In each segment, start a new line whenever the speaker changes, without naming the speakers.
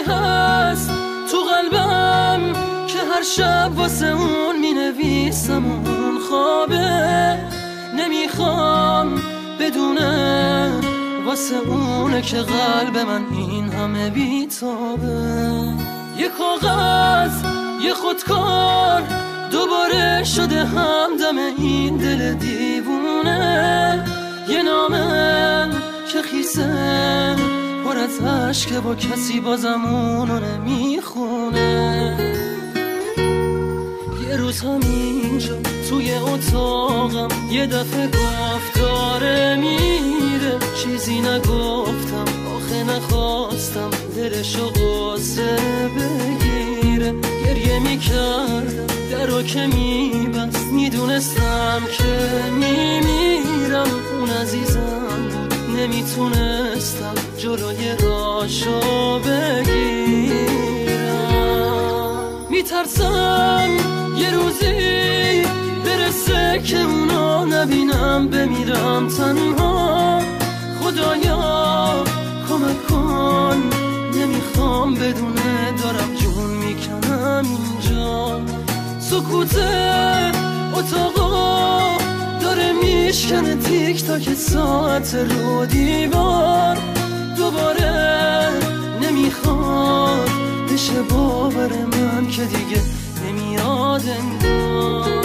هست تو قلبم که هر شب واسه اون می نویسم اون خوابه، نمیخوام بدونه واسه اونه که قلب من این همه بیتابه. یه کاغذ یه خودکار دوباره شده همدم این دل دیوونه، یه نامه که خیسه پر از عشقه با کسی بازم اونو نمیخونه. یه روز همینجا توی اتاقم یه دفعه گفت داره میره، چیزی نگفتم آخه نخواستم دلشو غصه بگیره. گریه میکردم درو که میبست، میدونستم که میمیرم. اون عزیزم بود نمیتونستم جلوی راشو بگیرم. میترسم یه روزی برسه که اونو نبینم، بمیرم تنها. خدایا کمک کن، نمیخوام بدونه دارم جون میکنم اینجا. سکوت اتاقا داره میشکنه تیک تاک ساعت رو دیوار. دوباره نمیخواد بشه باور من که دیگه نمیاد انگار.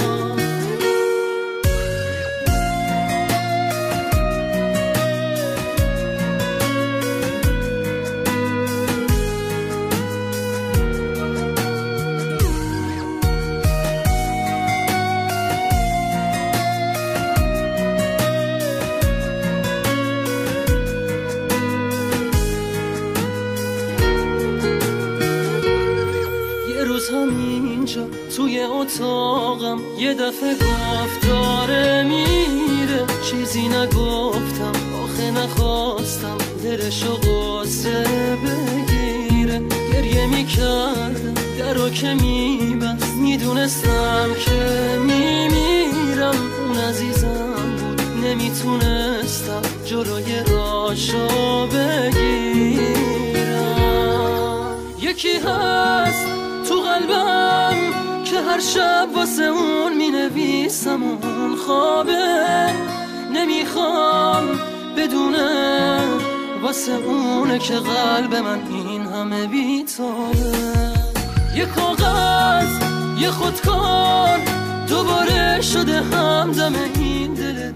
همینجا توی اتاقم یه دفعه گفت داره میره، چیزی نگفتم آخه نخواستم دلشو غصه بگیره. گریه میکردم درو که میبست، میدونستم که میمیرم. اون عزیزم بود نمیتونستم جلوی راشو بگیرم. یکی هست تو قلبم که هر شب واسه اون می نویسم اون خوابه، نمیخوام بدونه واسه اونه که قلب من این همه بیتابه. یه کاغذ یه خودکار دوباره شده همدم این دل